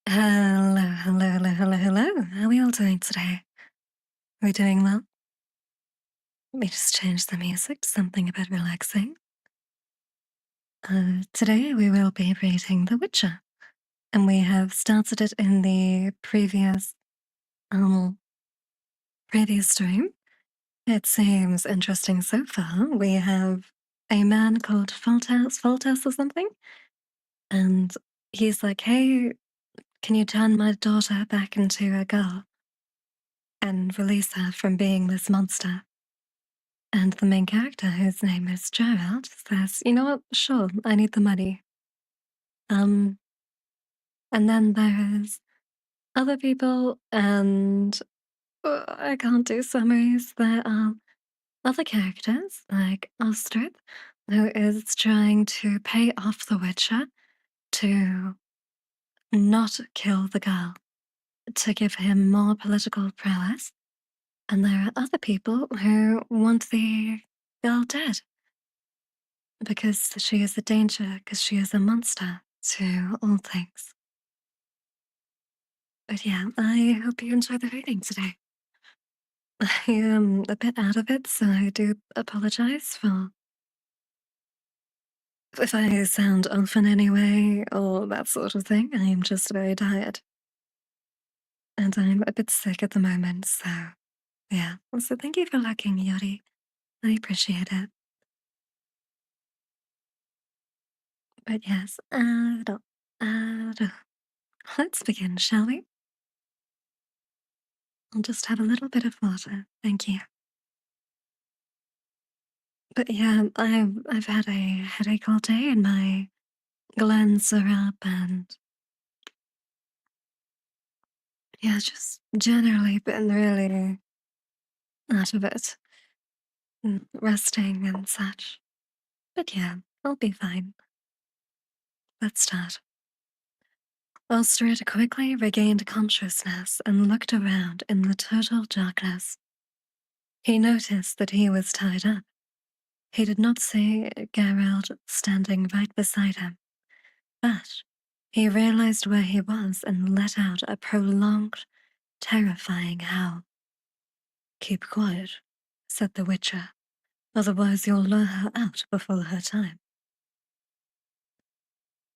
Hello, hello, hello, hello, hello. How are we all doing today? Are we doing well? Let me just change the music to something a bit relaxing. Today we will be reading The Witcher, and we have started it in the um previous stream. It seems interesting so far. We have a man called Foltas or something, and he's like, "Hey, can you turn my daughter back into a girl and release her from being this monster?" And the main character, whose name is Gerald, says, "You know what? Sure, I need the money." Um, and then there's other people, and I can't do summaries. There are other characters, like Astrid, who is trying to pay off the Witcher to not kill the girl, to give him more political prowess. And there are other people who want the girl dead because she is a danger, because she is a monster to all things. But yeah, I hope you enjoy the reading today. I am a bit out of it, so I do apologize for if I sound off in any way or that sort of thing. I am just very tired. And I'm a bit sick at the moment, so yeah. So thank you for liking Yori. I appreciate it. But yes, let's begin, shall we? I'll just have a little bit of water. Thank you. But yeah, I've had a headache all day and my glands are up and yeah, just generally been really out of it, resting and such. But yeah, I'll be fine. Let's start. Astrid quickly regained consciousness and looked around in the total darkness. He noticed that he was tied up. He did not see Geralt standing right beside him, but he realized where he was and let out a prolonged, terrifying howl. "Keep quiet," said the Witcher. "Otherwise you'll lure her out before her time."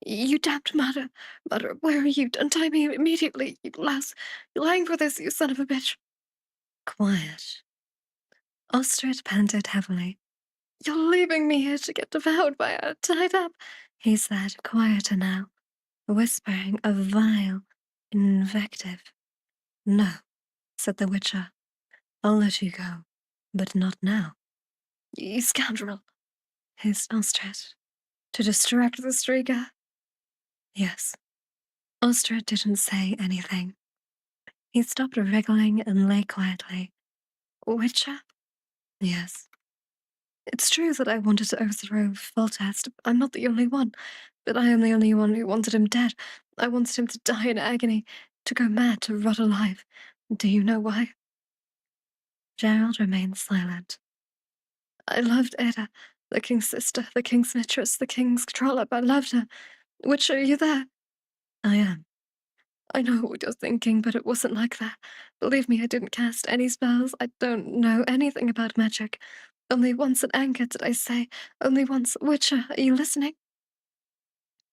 "You damned murder, where are you? Untie me immediately, you lass. You're lying for this, you son of a bitch." "Quiet." Ostrid panted heavily. "You're leaving me here to get devoured by a tied up," he said, quieter now, whispering a vile invective. "No," said the Witcher. "I'll let you go, but not now." "You scoundrel," hissed Ostrid. "To distract the Striga?" "Yes." Ostrid didn't say anything. He stopped wriggling and lay quietly. "Witcher?" "Yes." "It's true that I wanted to overthrow Foltest. I'm not the only one, but I am the only one who wanted him dead. I wanted him to die in agony, to go mad, to rot alive. Do you know why?" Gerald remained silent. "I loved Ada, the king's sister, the king's mistress, the king's trollop. I loved her. Witcher, are you there?" "I am." "I know what you're thinking, but it wasn't like that. Believe me, I didn't cast any spells. I don't know anything about magic. Only once at anchor did I say, only once, Witcher, are you listening?"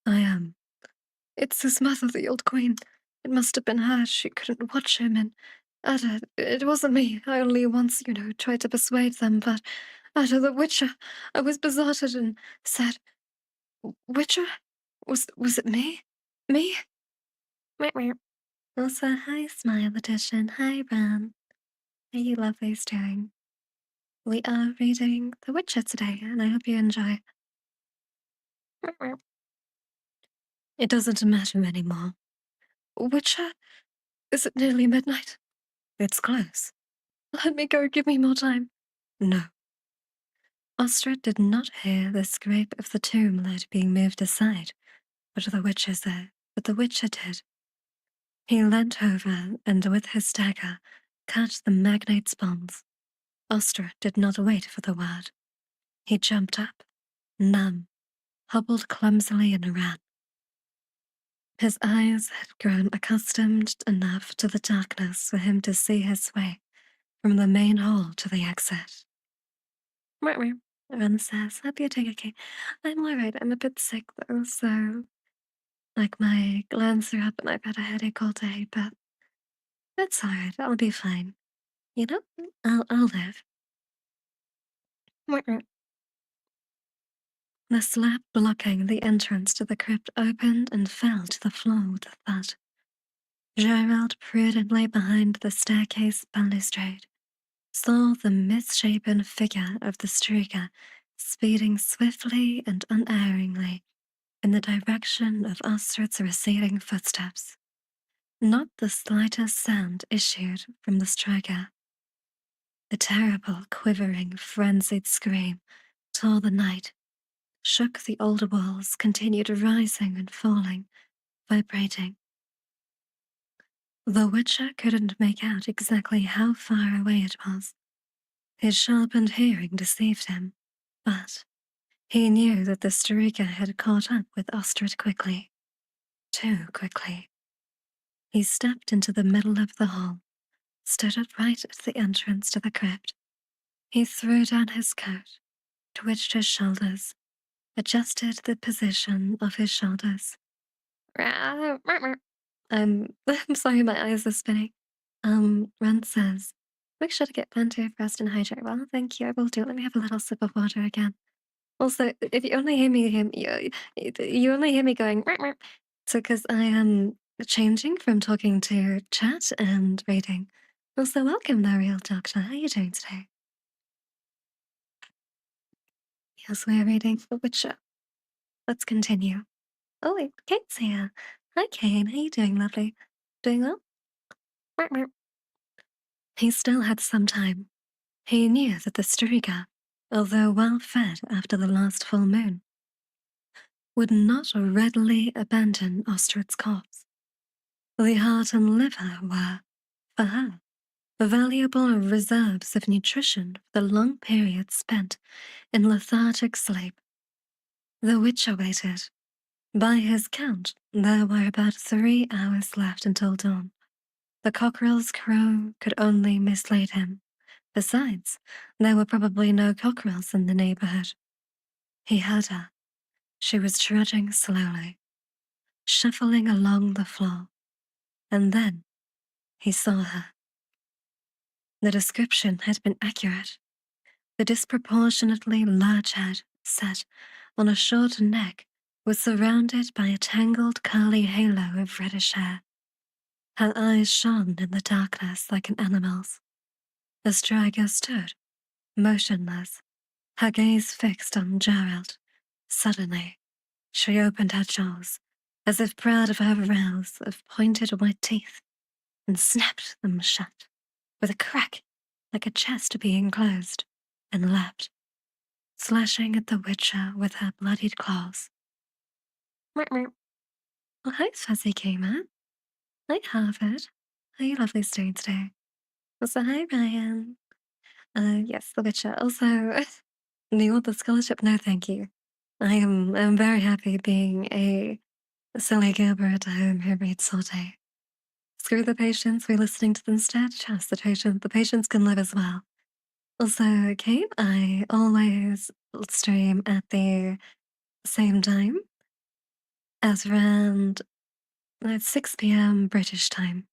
"I am." "It's his mother, the old queen. It must have been her. She couldn't watch him, and Ada, it wasn't me. I only once, tried to persuade them, but Ada, the Witcher, I was besotted and said, 'Witcher? Was it me? Me?'" Meow, meow. Also, hi, Smile Edition. Hi, Ram. How you lovelies doing? We are reading The Witcher today, and I hope you enjoy. Meow, meow. It doesn't matter anymore. "Witcher? Is it nearly midnight?" "It's close." "Let me go, give me more time." "No." Ostrid did not hear the scrape of the tomb lid being moved aside, but the Witcher did. He leant over and with his dagger cut the magnate's bonds. Ostrid did not wait for the word. He jumped up, numb, hobbled clumsily and ran. His eyes had grown accustomed enough to the darkness for him to see his way from the main hall to the exit. Meow. Ren says, hope you're doing okay. I'm alright. I'm a bit sick though, so like my glands are up and I've had a headache all day, but it's alright. I'll be fine. You know, I'll live. Meow. The slab blocking the entrance to the crypt opened and fell to the floor with a thud. Gerald, prudently behind the staircase balustrade, saw the misshapen figure of the streaker speeding swiftly and unerringly in the direction of Ostred's receding footsteps. Not the slightest sound issued from the striker. A terrible, quivering, frenzied scream tore the night, shook the old walls, continued rising and falling, vibrating. The Witcher couldn't make out exactly how far away it was. His sharpened hearing deceived him, but he knew that the Starika had caught up with Ostrid quickly. Too quickly. He stepped into the middle of the hall, stood upright at the entrance to the crypt. He threw down his coat, twitched his shoulders, adjusted the position of his shoulders. I'm sorry, my eyes are spinning. Ren says, make sure to get plenty of rest and hydrate. Well, thank you, I will do. Let me have a little sip of water again. Also, if you only hear me, you only hear me going, so because I am changing from talking to chat and reading. Also, welcome, the real doctor. How are you doing today? Yes, we're reading The Witcher. Let's continue. Oh, wait, Kate's here. Hi, Kane. How you doing, lovely? Doing well? He still had some time. He knew that the Striga, although well fed after the last full moon, would not readily abandon Ostred's corpse. The heart and liver were, for her, valuable reserves of nutrition for the long period spent in lethargic sleep. The Witcher waited. By his count, there were about 3 hours left until dawn. The cockerel's crow could only mislead him. Besides, there were probably no cockerels in the neighborhood. He heard her. She was trudging slowly, shuffling along the floor, and then he saw her. The description had been accurate. The disproportionately large head, set on a short neck, was surrounded by a tangled curly halo of reddish hair. Her eyes shone in the darkness like an animal's. The striker stood, motionless, her gaze fixed on Gerald. Suddenly, she opened her jaws, as if proud of her rows of pointed white teeth, and snapped them shut, with a crack like a chest being closed, and leapt, slashing at the Witcher with her bloodied claws. Well, hi, Fuzzy Gamer. Hi, Harvard. How are you lovely doing today? Also, hi, Ryan. Yes, the Witcher. Also, do you want the scholarship? No, thank you. I'm very happy being a silly Gilbert at home who reads all day. Screw the patients, we're listening to them instead. Trust the patient. The patients can live as well. Also, Kate, I always stream at the same time as around 6 p.m. British time.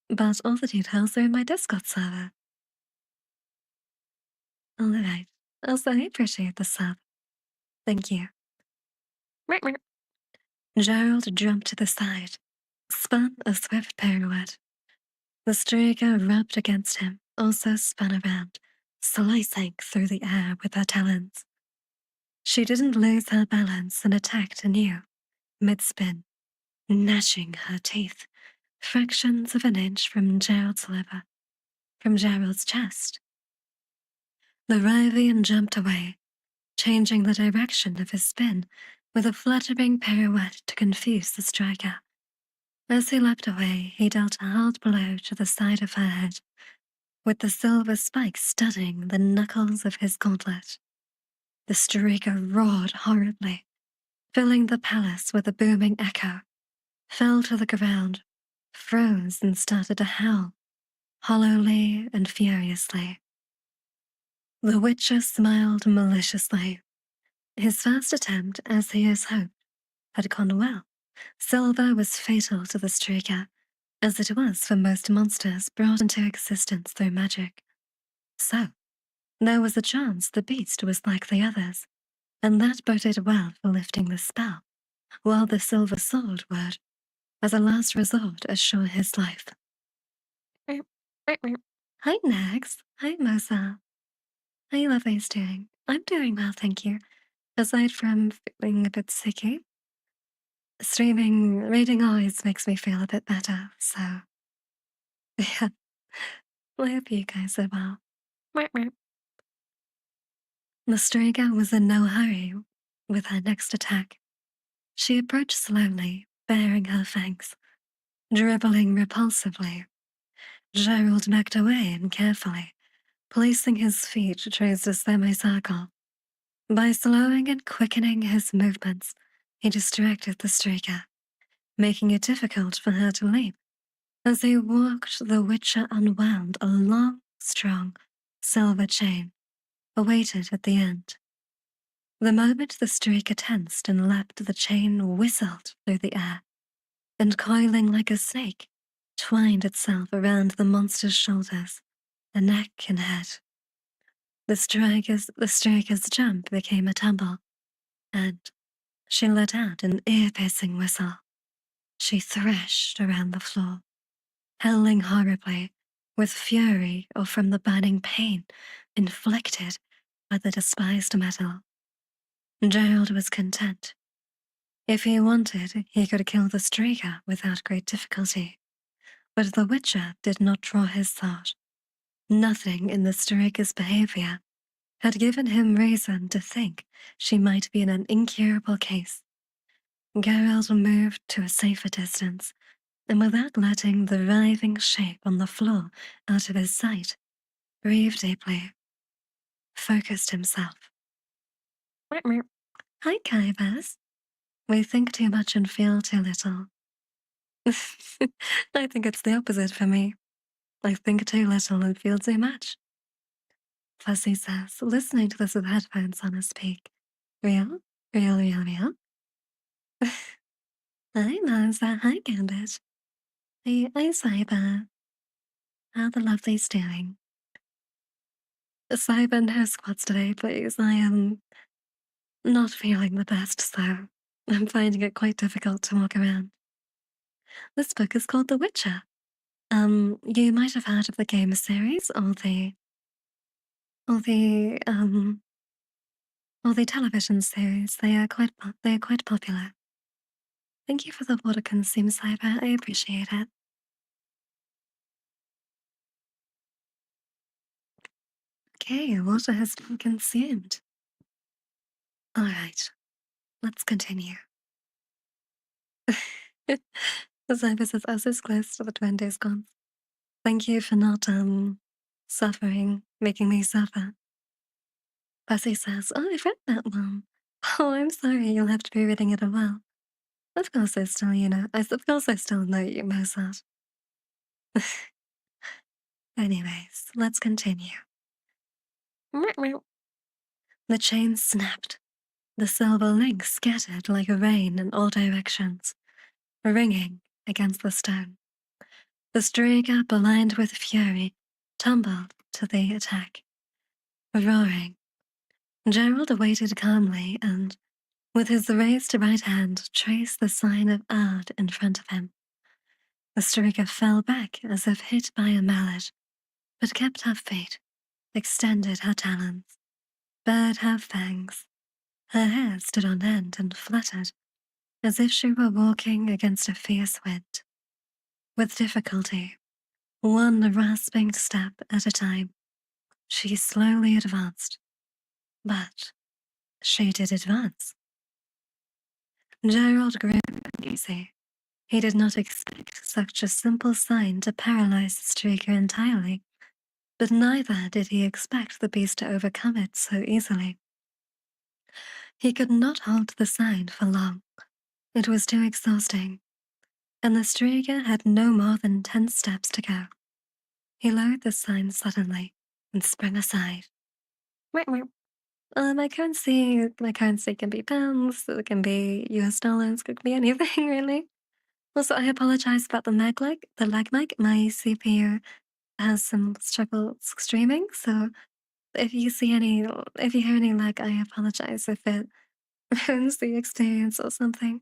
But all the details are in my Discord server. Alright. Also, I appreciate the sub. Thank you. Gerald jumped to the side, spun a swift pirouette. The striker rubbed against him, also spun around, slicing through the air with her talons. She didn't lose her balance and attacked anew, mid-spin, gnashing her teeth, fractions of an inch from Gerald's liver, from Gerald's chest. The Ryvian jumped away, changing the direction of his spin with a fluttering pirouette to confuse the striker. As he leapt away, he dealt a hard blow to the side of her head, with the silver spike studding the knuckles of his gauntlet. The striker roared horribly, filling the palace with a booming echo, fell to the ground, froze, and started to howl, hollowly and furiously. The Witcher smiled maliciously. His first attempt, as he had hoped, had gone well. Silver was fatal to the Striga, as it was for most monsters brought into existence through magic. So, there was a chance the beast was like the others, and that boded well for lifting the spell, while the silver sword would, as a last resort, assure his life. Hi, Nags. Hi, Mosa. How you lovelies doing? I'm doing well, thank you. Aside from feeling a bit sicky, reading always makes me feel a bit better, so yeah, I hope you guys are well. The Striga was in no hurry with her next attack. She approached slowly, baring her fangs, dribbling repulsively. Gerald backed away and carefully, placing his feet traced a semicircle. By slowing and quickening his movements, he distracted the Striga, making it difficult for her to leap. As he walked, the Witcher unwound a long, strong, silver chain, awaited at the end. The moment the Striga tensed and leapt, the chain whistled through the air, and coiling like a snake, twined itself around the monster's shoulders, the neck and head. The Striga's jump became a tumble, and she let out an ear-piercing whistle. She threshed around the floor, howling horribly, with fury or from the burning pain inflicted by the despised metal. Gerald was content. If he wanted, he could kill the Striga without great difficulty. But the Witcher did not draw his thought. Nothing in the Striga's behavior had given him reason to think she might be in an incurable case. Geralt moved to a safer distance, and without letting the writhing shape on the floor out of his sight, breathed deeply, focused himself. Hi, Kybas. We think too much and feel too little. I think it's the opposite for me. I think too little and feel too much. Fuzzy says, listening to this with headphones on his peak. Real? Real, real, real? Hi, Marza. Hi, Gambit. Hey, hi, Cyber. How the lovely's doing? Cyber, no squats today, please. I am not feeling the best, so I'm finding it quite difficult to walk around. This book is called The Witcher. You might have heard of the game series or the, um, or the television series. They are quite popular. Thank you for the water consume, Cyber. I appreciate it. Okay, water has been consumed. All right, let's continue. Cyber says, as is close to the 20s gone. Thank you for not, suffering, making me suffer. Bessie says, oh, I've read that one. Oh, I'm sorry, you'll have to be reading it a while. Of course I still, of course I still know you, Mozart. Anyways, let's continue. The chain snapped. The silver link scattered like rain in all directions, ringing against the stone. The Striga, blind with fury, tumbled to the attack, roaring. Gerald waited calmly and, with his raised right hand, traced the sign of Ard in front of him. The Striga fell back as if hit by a mallet, but kept her feet, extended her talons, bared her fangs. Her hair stood on end and fluttered, as if she were walking against a fierce wind. With difficulty, one rasping step at a time, she slowly advanced. But she did advance. Gerald grew uneasy. He did not expect such a simple sign to paralyze the Striga entirely, but neither did he expect the beast to overcome it so easily. He could not hold the sign for long. It was too exhausting, and the Striga had no more than 10 steps to go. He lowered the sign suddenly and sprang aside. Meow, meow. My currency can be pounds, it can be US dollars, it could be anything really. Also, I apologize about the lag mic. My CPU has some struggles streaming, so if you see any, if you hear any lag, I apologize if it ruins the experience or something.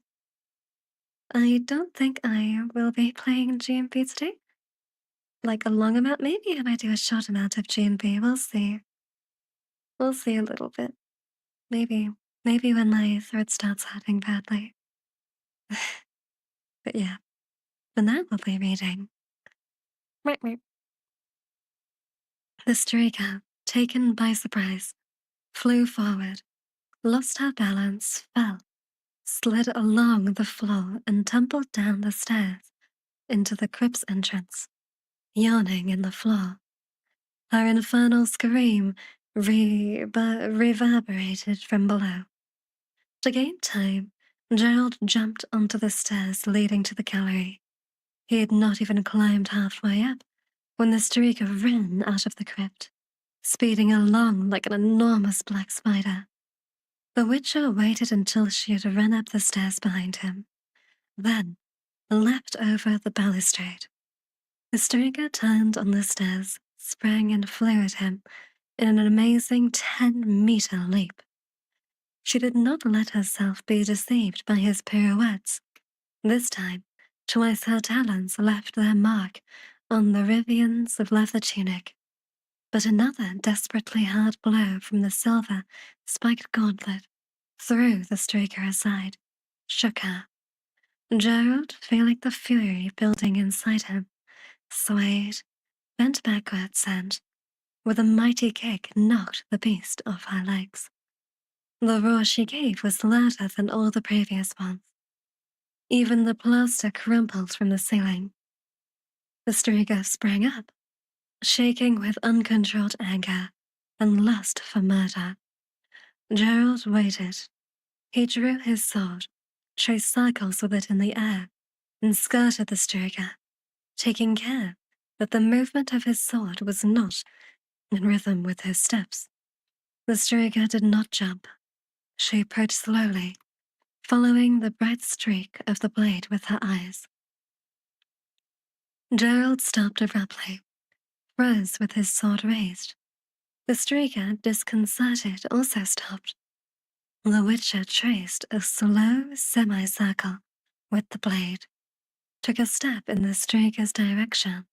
I don't think I will be playing GMP today. Like a long amount, maybe I might do a short amount of GMP. We'll see. We'll see a little bit. Maybe. Maybe when my throat starts hurting badly. But yeah, for now we'll be reading. Right, right. The stray cat, taken by surprise, flew forward, lost her balance, fell, slid along the floor, and tumbled down the stairs into the crypt's entrance, yawning in the floor. Her infernal scream reverberated from below. To gain time, Gerald jumped onto the stairs leading to the gallery. He had not even climbed halfway up when the streaker ran out of the crypt, speeding along like an enormous black spider. The Witcher waited until she had run up the stairs behind him, then leapt over the balustrade. The streaker turned on the stairs, sprang and flew at him in an amazing 10-meter leap. She did not let herself be deceived by his pirouettes. This time, twice her talons left their mark on the rivians of leather tunic, but another desperately hard blow from the silver, spiked gauntlet threw the streaker aside, shook her. Gerald, feeling the fury building inside him, swayed, bent backwards, and, with a mighty kick, knocked the beast off her legs. The roar she gave was louder than all the previous ones. Even the plaster crumpled from the ceiling. The Striga sprang up, shaking with uncontrolled anger and lust for murder. Gerald waited. He drew his sword, traced circles with it in the air, and skirted the Striga, taking care that the movement of his sword was not in rhythm with his steps. The Striga did not jump. She approached slowly, following the bright streak of the blade with her eyes. Gerald stopped abruptly, froze with his sword raised. The Striga, disconcerted, also stopped. The Witcher traced a slow semicircle with the blade, took a step in the Striga's direction,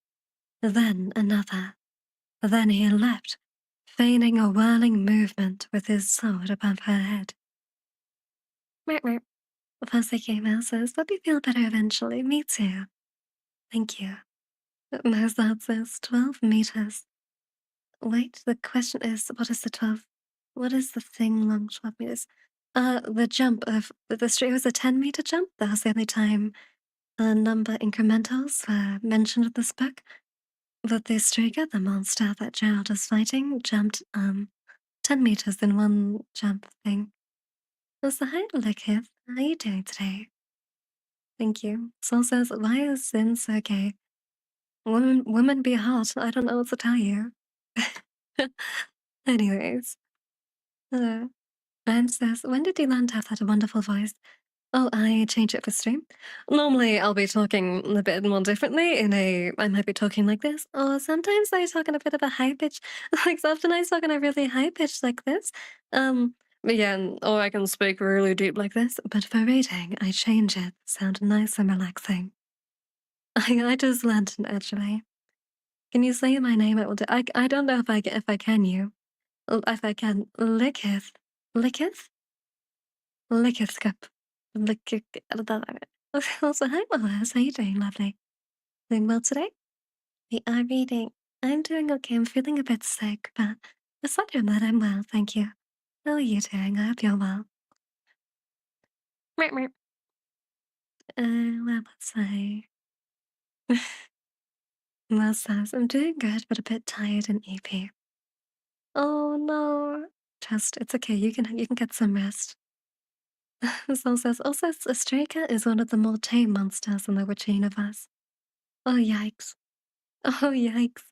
then another. Then he leapt, feigning a whirling movement with his sword above her head. Meow, meow. Fuzzy Gamer says, "Hope you feel better eventually. Me too. Thank you." Mazad says, 12 meters. Wait, the question is, what is the 12? What is the thing long 12 meters? The jump of the street was a 10-meter jump. That was the only time number incrementals were mentioned in this book. But the Striga, the monster that Gerald is fighting, jumped 10 meters in one jump thing. So hi, Likith. How are you doing today? Thank you. Soul says, why is Sin so gay? Women be hot. I don't know what to tell you. Anyways, uh, Ben says, when did you learn to have that wonderful voice? Oh, I change it for stream. Normally, I'll be talking a bit more differently. I might be talking like this, or sometimes I talk in a bit of a high pitch. Like often I talk in a really high pitch like this. But yeah, or I can speak really deep like this. But for reading, I change it. Sound nice and relaxing. I just learned it actually. Can you say my name? I don't know if I can you. If I can, Licketh, Licketh, Licketh cup, Licketh. Also, hi, Lois. How you doing, lovely? Doing well today? We are reading. I'm doing okay. I'm feeling a bit sick, but aside from that, I'm well, thank you. How are you doing? I hope you're well. Meow, meow. Well, let's say. Well, says, I'm doing good, but a bit tired and EP. Oh no. Just, it's okay. You can get some rest. Soul says, also, Strika is one of the more tame monsters in the Witcher universe. Oh, yikes. Oh, yikes.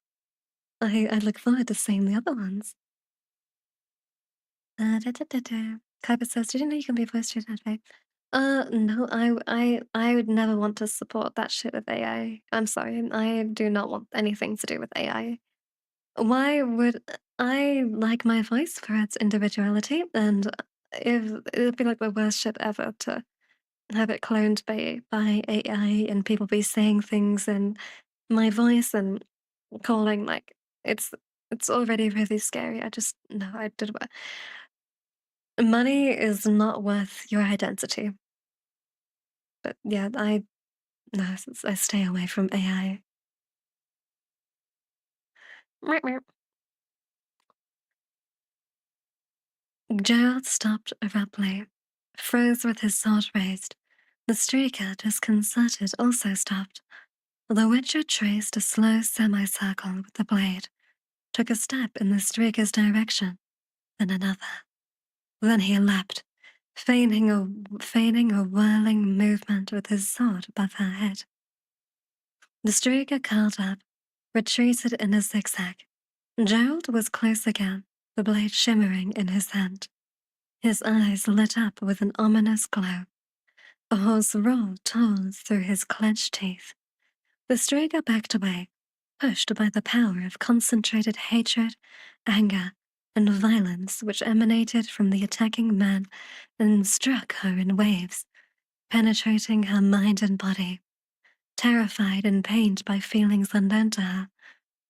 I look forward to seeing the other ones. Da, da, da, da. Kuiper says, did you know you can be voice treated that way? No, I would never want to support that shit with AI. I'm sorry, I do not want anything to do with AI. Why would I like my voice for its individuality? And if it would be like the worst shit ever to have it cloned by AI and people be saying things in my voice and calling like it's it's already really scary. I just no, I did. Money is not worth your identity. But yeah, I no, I stay away from AI. Meow, meow. Gerald stopped abruptly, froze with his sword raised. The streaker, disconcerted, also stopped. The Witcher traced a slow semicircle with the blade, took a step in the streaker's direction, then another. Then he leapt, feigning a whirling movement with his sword above her head. The streaker curled up, retreated in a zigzag. Gerald was close again, the blade shimmering in his hand. His eyes lit up with an ominous glow. A hoarse roar tore through his clenched teeth. The streaker backed away, pushed by the power of concentrated hatred, anger, and violence which emanated from the attacking man and struck her in waves, penetrating her mind and body. Terrified and pained by feelings unknown to her,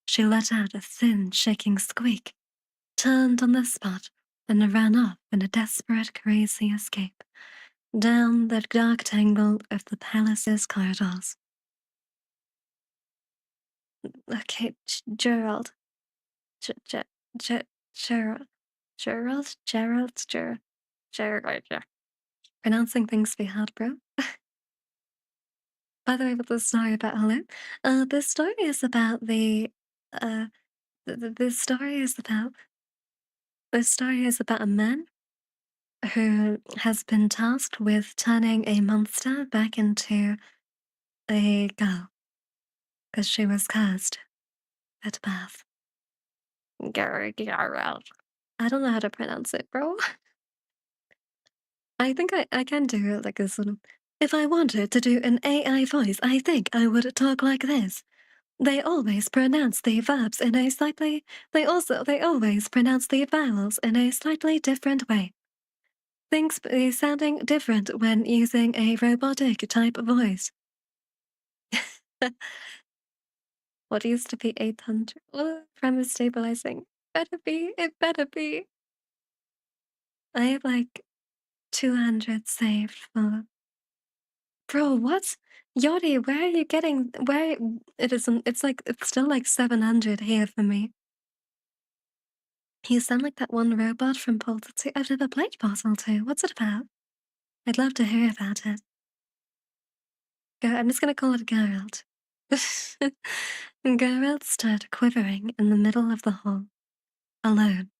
she let out a thin, shaking squeak, turned on the spot, and ran off in a desperate, crazy escape down the dark tangle of the palace's corridors. Okay, Gerald. G- G- G- Gerald. Gerald. Pronouncing things be hard, bro. By the way, with the story about Hello, this story is about uh, this story is about, a man who has been tasked with turning a monster back into a girl because she was cursed at birth. Geralt. I don't know how to pronounce it, bro. I think I can do it like a sort of. If I wanted to do an AI voice, I think I would talk like this. They always pronounce the verbs in a slightly. They always pronounce the vowels in a slightly different way. Things be sounding different when using a robotic type voice. What used to be 800? Premise stabilizing. Better be. It better be. I have like 200 saved for. Bro, what? Yori, where are you getting? Where it isn't? It's like it's still like 700 here for me. You sound like that one robot from Portal 2. I've never played Portal 2. What's it about? I'd love to hear about it. I'm just gonna call it Geralt. Geralt stood quivering in the middle of the hall, alone.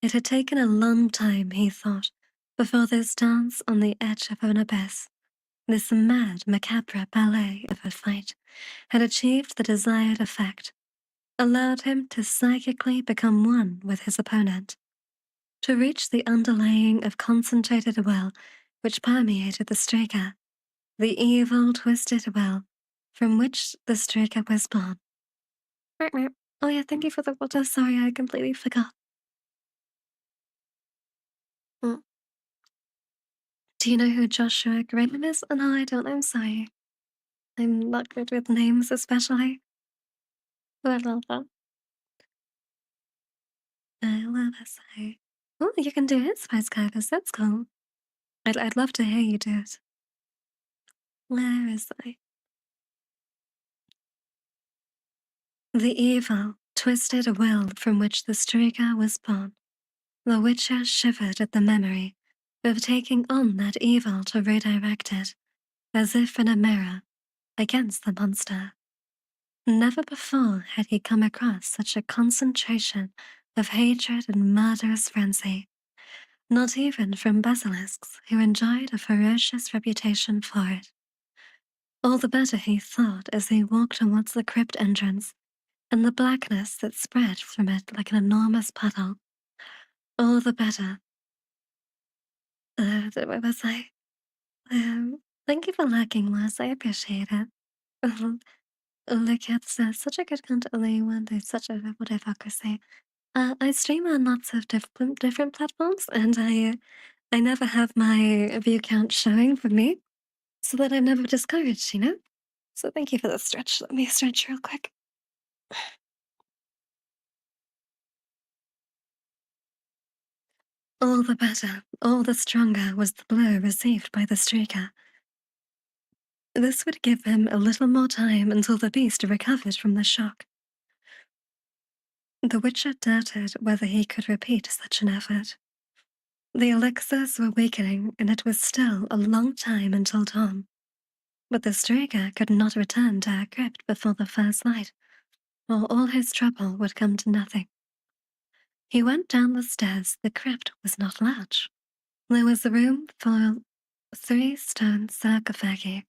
It had taken a long time, he thought, before this dance on the edge of an abyss, this mad, macabre ballet of a fight, had achieved the desired effect, allowed him to psychically become one with his opponent, to reach the underlaying of concentrated will which permeated the streaker, the evil, twisted will from which the streaker was born. Meow, meow. Oh yeah, thank you for the water. Sorry, I completely forgot. Mm. Do you know who Joshua Graham is? Oh, no, I don't. I'm sorry. I'm not good with names, especially. I love that. I love a say. Oh, you can do his voice, Kaivis. That's cool. I'd love to hear you do it. Where is I? The evil, twisted will from which the streaker was born. The Witcher shivered at the memory of taking on that evil to redirect it, as if in a mirror, against the monster. Never before had he come across such a concentration of hatred and murderous frenzy. Not even from basilisks who enjoyed a ferocious reputation for it. All the better, he thought, as he walked towards the crypt entrance and the blackness that spread from it like an enormous puddle. All the better. Where was I? Thank you for liking, Wes. I appreciate it. Look, it's such a good content. There's such a what I fuck say. I stream on lots of different platforms, and I never have my view count showing for me, so that I'm never discouraged, you know? So thank you for the stretch. Let me stretch real quick. All the better, all the stronger was the blow received by the streaker. This would give him a little more time until the beast recovered from the shock. The Witcher doubted whether he could repeat such an effort. The elixirs were weakening, and it was still a long time until dawn. But the streaker could not return to her crypt before the first light, or all his trouble would come to nothing. He went down the stairs. The crypt was not large. There was room for 3 stone sarcophagi.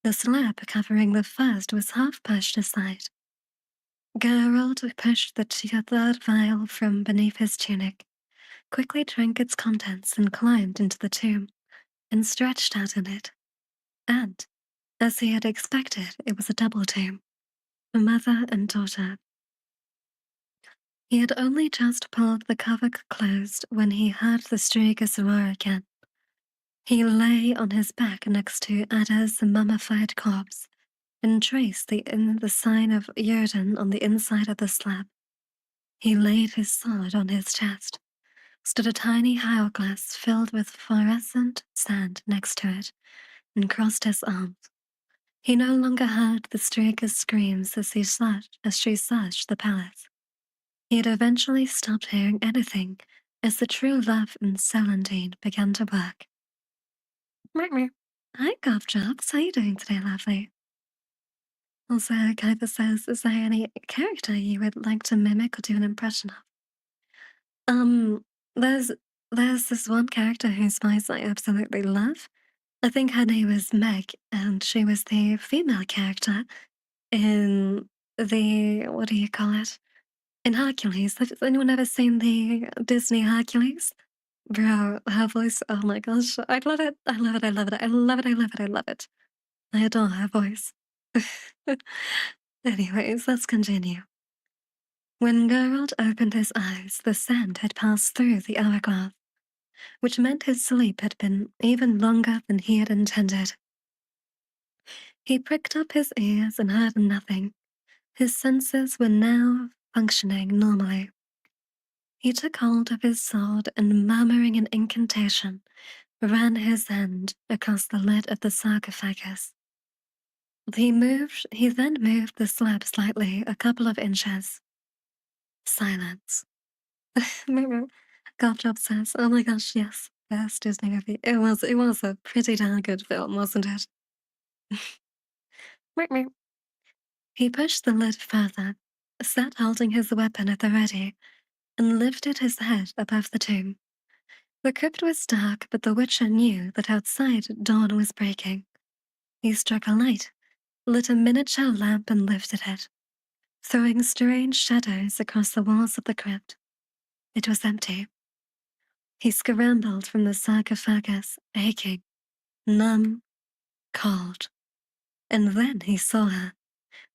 The slab covering the first was half pushed aside. Geralt pushed the third vial from beneath his tunic, quickly drank its contents, and climbed into the tomb, and stretched out in it. And, as he had expected, it was a double tomb, a mother and daughter. He had only just pulled the cover closed when he heard the streaker's roar again. He lay on his back next to Ada's mummified corpse and traced the sign of Yrden on the inside of the slab. He laid his sword on his chest, stood a tiny hourglass filled with fluorescent sand next to it, and crossed his arms. He no longer heard the streaker's screams as she searched the palace. He had eventually stopped hearing anything as the true love in Celandine began to work. Murmur. Hi, Gobjobs. How you doing today, lovely? Also, Kuiper says, is there any character you would like to mimic or do an impression of? Um, there's this one character whose voice I absolutely love. I think her name is Meg, and she was the female character in the what do you call it? In Hercules. Has anyone ever seen the Disney Hercules? Bro, her voice, oh my gosh, I love it. I love it. I love it. I love it. I love it. I love it. I adore her voice. Anyways, let's continue. When Geralt opened his eyes, the sand had passed through the hourglass, which meant his sleep had been even longer than he had intended. He pricked up his ears and heard nothing. His senses were now functioning normally. He took hold of his sword and, murmuring an incantation, ran his hand across the lid of the sarcophagus. He then moved the slab slightly, a couple of inches. Silence. Gobjob says, oh my gosh, yes, best Disney movie. It was a pretty darn good film, wasn't it? He pushed the lid further, sat holding his weapon at the ready, and lifted his head above the tomb. The crypt was dark, but the Witcher knew that outside dawn was breaking. He struck a light, lit a miniature lamp, and lifted it, throwing strange shadows across the walls of the crypt. It was empty. He scrambled from the sarcophagus, aching, numb, cold. And then he saw her.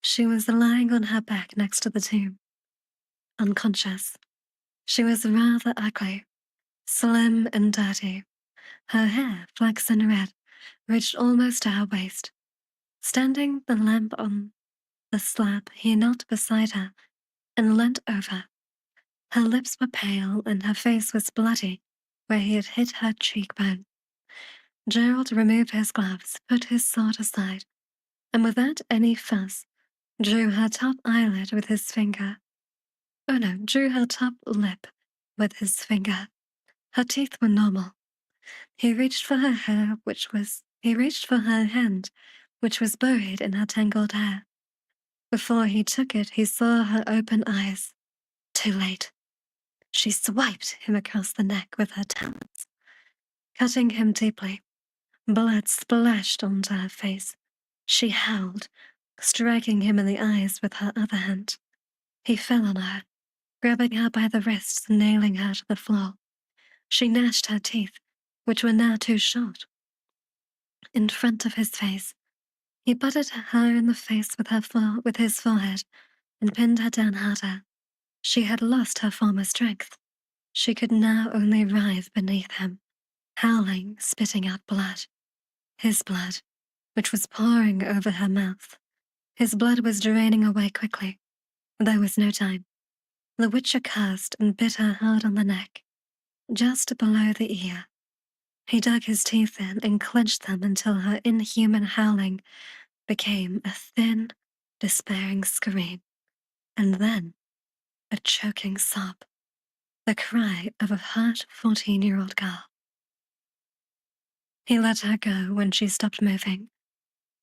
She was lying on her back next to the tomb, unconscious. She was rather ugly, slim and dirty. Her hair, flaxen red, reached almost to her waist. Standing the lamp on the slab, he knelt beside her and leant over. Her lips were pale and her face was bloody where he had hit her cheekbone. Gerald removed his gloves, put his sword aside, and without any fuss, drew her top eyelid with his finger. Oh no, drew her top lip with his finger. Her teeth were normal. He reached for her hand, which was buried in her tangled hair. Before he took it, he saw her open eyes. Too late. She swiped him across the neck with her talons, cutting him deeply. Blood splashed onto her face. She howled, striking him in the eyes with her other hand. He fell on her, grabbing her by the wrists and nailing her to the floor. She gnashed her teeth, which were now too short. In front of his face, he butted her in the face with his forehead and pinned her down harder. She had lost her former strength. She could now only writhe beneath him, howling, spitting out blood. His blood, which was pouring over her mouth. His blood was draining away quickly. There was no time. The Witcher cursed and bit her hard on the neck, just below the ear. He dug his teeth in and clenched them until her inhuman howling became a thin, despairing scream, and then a choking sob, the cry of a hurt 14-year-old girl. He let her go when she stopped moving,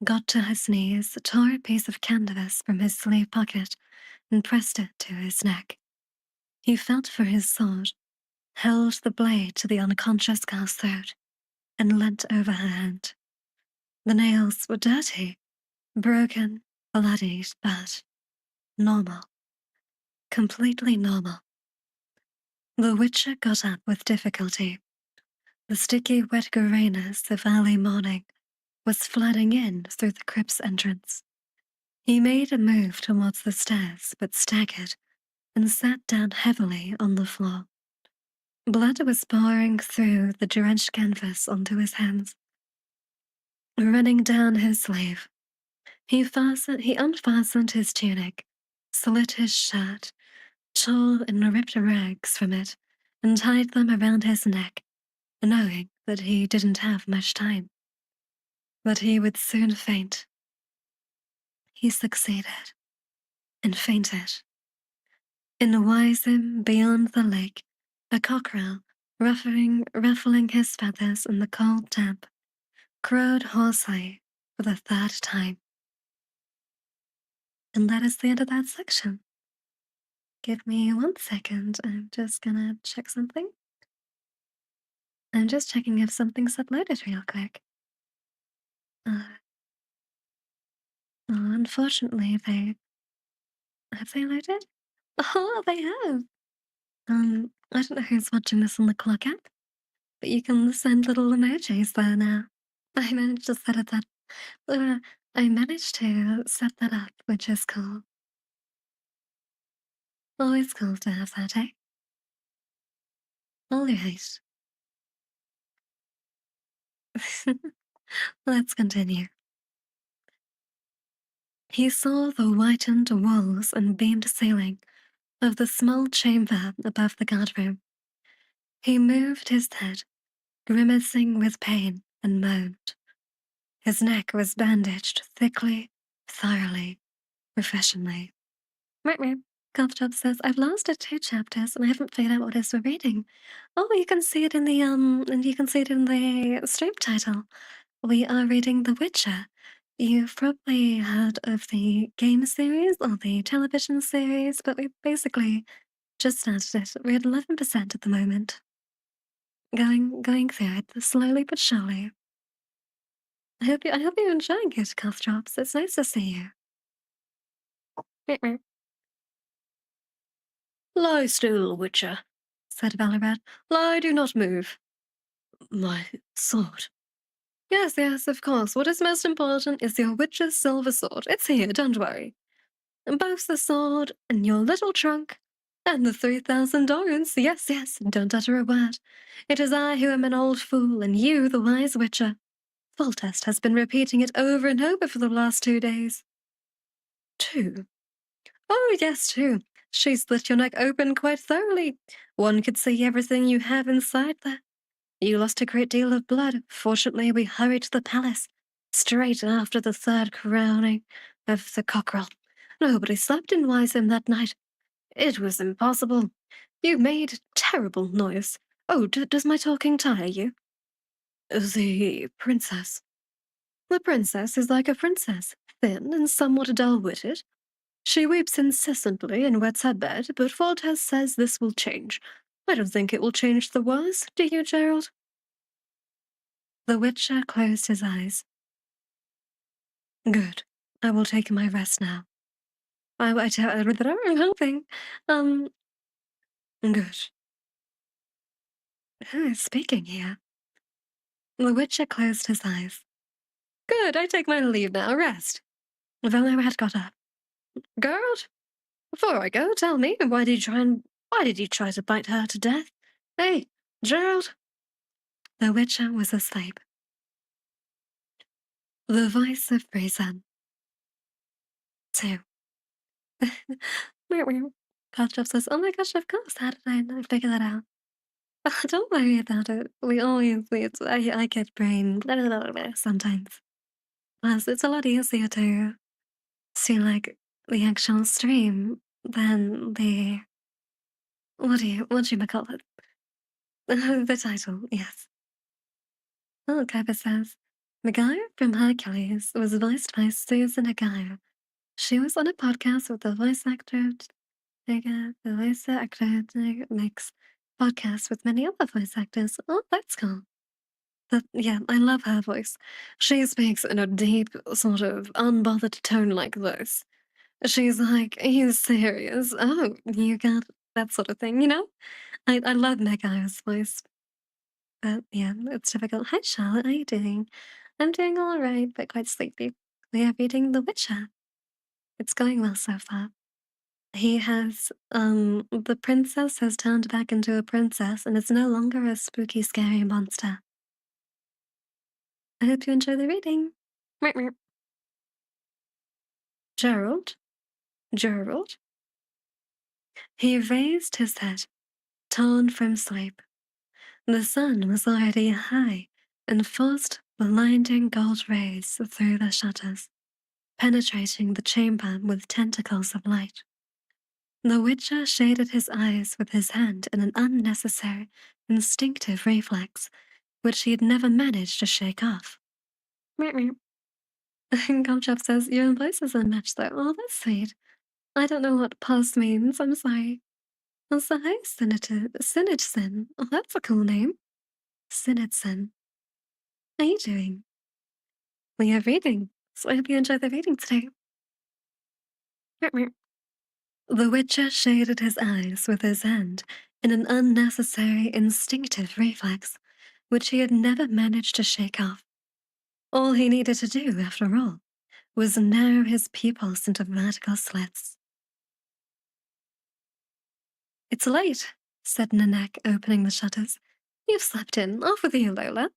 got to his knees, tore a piece of canvas from his sleeve pocket, and pressed it to his neck. He felt for his sword, held the blade to the unconscious girl's throat, and leant over her hand. The nails were dirty, broken, bloodied, but normal. Completely normal. The Witcher got up with difficulty. The sticky, wet grayness of early morning was flooding in through the crypt's entrance. He made a move towards the stairs, but staggered and sat down heavily on the floor. Blood was pouring through the drenched canvas onto his hands, running down his sleeve. He unfastened his tunic, slit his shirt, tore and ripped rags from it, and tied them around his neck, knowing that he didn't have much time. That he would soon faint. He succeeded, and fainted. In Wyzim, beyond the lake, a cockerel, ruffling his feathers in the cold damp, crowed hoarsely for the third time. And that is the end of that section. Give me 1 second. I'm just gonna check something. I'm just checking if something's uploaded real quick. Unfortunately, have they loaded? Oh, they have. I don't know who's watching this on the clock app, but you can send little emojis there now. I managed to set it that. Uh, I managed to set that up, which is cool. Always cool to have that, eh? All right. Let's continue. He saw the whitened walls and beamed ceiling of the small chamber above the guardroom. He moved his head, grimacing with pain, and moaned. His neck was bandaged thickly, thoroughly, professionally. Right. Cough says, I've lost it 2 chapters and I haven't figured out what it is we're reading. Oh, you can see it in the and you can see it in the stream title. We are reading The Witcher. You've probably heard of the game series or the television series, but we basically just started it. We're at 11% at the moment. Going through it slowly but surely. I hope you're enjoying it, Cough Drops. It's nice to see you. Lie still, Witcher, said Valorant. Lie, do not move. My sword. Yes, of course. What is most important is your Witcher's silver sword. It's here, don't worry. And both the sword and your little trunk and the 3,000 organs. Yes, don't utter a word. It is I who am an old fool and you the wise Witcher. Foltest has been repeating it over and over for the last 2 days. 2? Oh, yes, 2. She split your neck open quite thoroughly. One could see everything you have inside there. You lost a great deal of blood. Fortunately, we hurried to the palace, straight after the 3rd crowning of the cockerel. Nobody slept in Wyzim that night. It was impossible. You made terrible noise. Oh, does my talking tire you? The princess. The princess is like a princess, thin and somewhat dull-witted. She weeps incessantly and wets her bed, but Foltest says this will change. I don't think it will change the worse, do you, Gerald? The Witcher closed his eyes. Good. I will take my rest now. I'm hoping. Um, good. Who is speaking here? The Witcher closed his eyes. Good, I take my leave now. Rest. Valorant got up. Gerald, before I go, tell me, why did you try to bite her to death? Hey, Gerald. The Witcher was asleep. The voice of reason. 2. Meow, meow. Patchup says, oh my gosh, of course, how did I not figure that out? Don't worry about it. I get brain blah, blah, blah, blah, sometimes. Plus, it's a lot easier to see, like, the actual stream than what do you call it? The title, yes. Oh, Kaiba says, Megara from Hercules was voiced by Susan Agaya. She was on a podcast with the voice actor, the voice actor makes podcasts with many other voice actors. Oh, that's cool. But yeah, I love her voice. She speaks in a deep, sort of unbothered tone like this. She's like, "Are you serious? Oh, you got that sort of thing, you know?" I love Mega's voice. But yeah, it's difficult. Hi, Charlotte. How you doing? I'm doing all right, but quite sleepy. We are reading The Witcher. It's going well so far. The princess has turned back into a princess and is no longer a spooky, scary monster. I hope you enjoy the reading. Meow, meow. Gerald? Gerald? He raised his head, torn from sleep. The sun was already high and forced blinding gold rays through the shutters, penetrating the chamber with tentacles of light. The Witcher shaded his eyes with his hand in an unnecessary, instinctive reflex, which he had never managed to shake off. Meow, meow. Gomchop says, your voice is unmatched though. Oh, that's sweet. I don't know what pulse means. I'm sorry. Also, hi, Sinidson. Oh, that's a cool name. Sinidson. How you doing? We have reading, so I hope you enjoy the reading today. Meow, meow. The Witcher shaded his eyes with his hand in an unnecessary, instinctive reflex, which he had never managed to shake off. All he needed to do, after all, was narrow his pupils into vertical slits. It's late, said Nanak, opening the shutters. You've slept in. Off with you, Lola.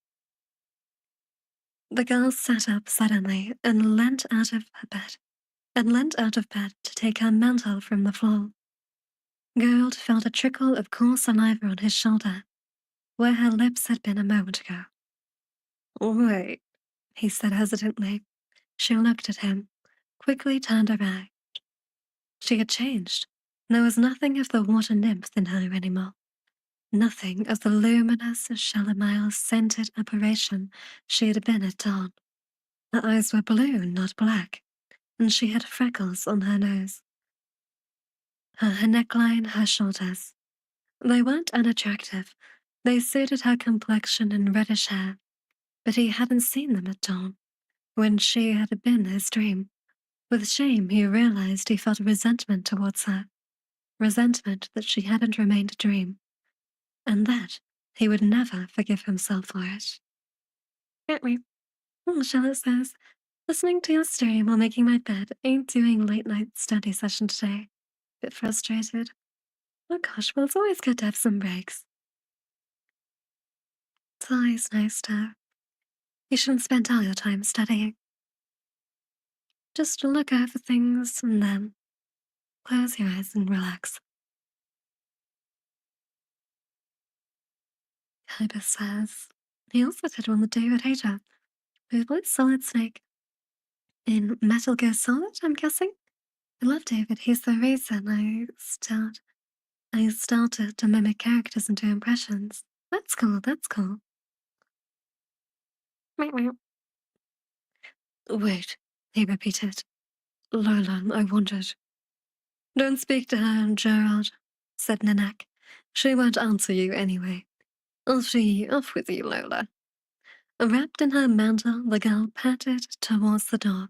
The girl sat up suddenly and leant out of bed to take her mantle from the floor. Gerald felt a trickle of cool saliva on his shoulder, where her lips had been a moment ago. Wait, he said hesitantly. She looked at him, quickly turned around. She had changed. There was nothing of the water nymph in her anymore. Nothing of the luminous, chamomile-scented apparition she had been at dawn. Her eyes were blue, not black, and she had freckles on her nose. Her neckline, her shoulders. They weren't unattractive. They suited her complexion and reddish hair, but he hadn't seen them at dawn, when she had been his dream. With shame, he realized he felt resentment towards her, resentment that she hadn't remained a dream, and that he would never forgive himself for it. Can't we? Charlotte says, listening to your stream while making my bed, ain't doing late night study session today. Bit frustrated. Oh gosh, well, it's always good to have some breaks. It's always nice to. You shouldn't spend all your time studying. Just look over things and then close your eyes and relax. Kaiba says, he also did one with David Hayter, who plays Solid Snake in Metal Gear Solid, I'm guessing. I love David. He's the reason I started to mimic characters and do impressions. That's cool, that's cool. Meow, meow. Wait, he repeated. Lola, I wanted. Don't speak to her, Gerald, said Nanak, She won't answer you anyway. Off with you, Lola. Wrapped in her mantle, the girl pattered towards the door,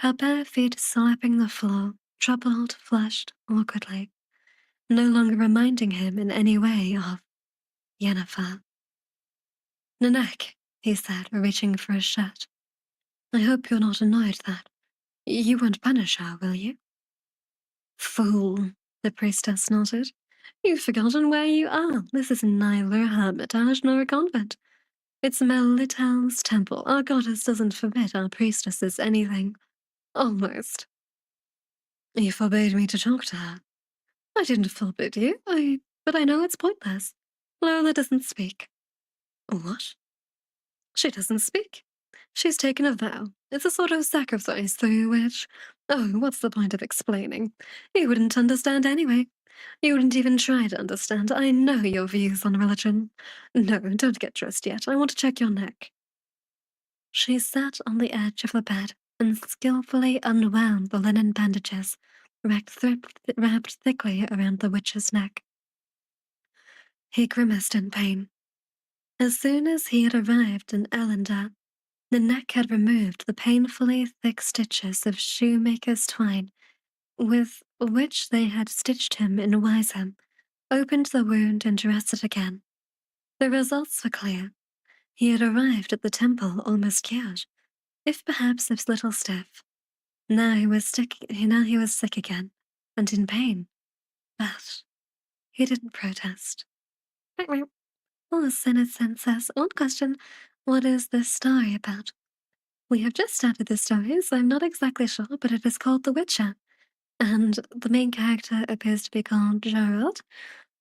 her bare feet slapping the floor, troubled, flushed, awkwardly, no longer reminding him in any way of Yennefer. Nanak, he said, reaching for his shirt. I hope you're not annoyed that you won't punish her, will you? Fool, the priestess nodded. You've forgotten where you are. This is neither a hermitage nor a convent. It's Melitel's temple. Our goddess doesn't forbid our priestesses anything. Almost. You forbade me to talk to her. I didn't forbid you, but I know it's pointless. Lola doesn't speak. What? She doesn't speak. She's taken a vow. It's a sort of sacrifice through which... Oh, what's the point of explaining? You wouldn't understand anyway. You wouldn't even try to understand. I know your views on religion. No, don't get dressed yet. I want to check your neck. She sat on the edge of the bed and skillfully unwound the linen bandages wrapped thickly around the witch's neck. He grimaced in pain. As soon as he had arrived in Elendar, the neck had removed the painfully thick stitches of shoemaker's twine with which they had stitched him in Wiseham, opened the wound and dressed it again. The results were clear. He had arrived at the temple almost cured, if perhaps a little stiff. Now he was sick again, and in pain. But he didn't protest. Oh, Senate says, one question. What is this story about? We have just started this story, so I'm not exactly sure, but it is called The Witcher. And the main character appears to be called Gerald,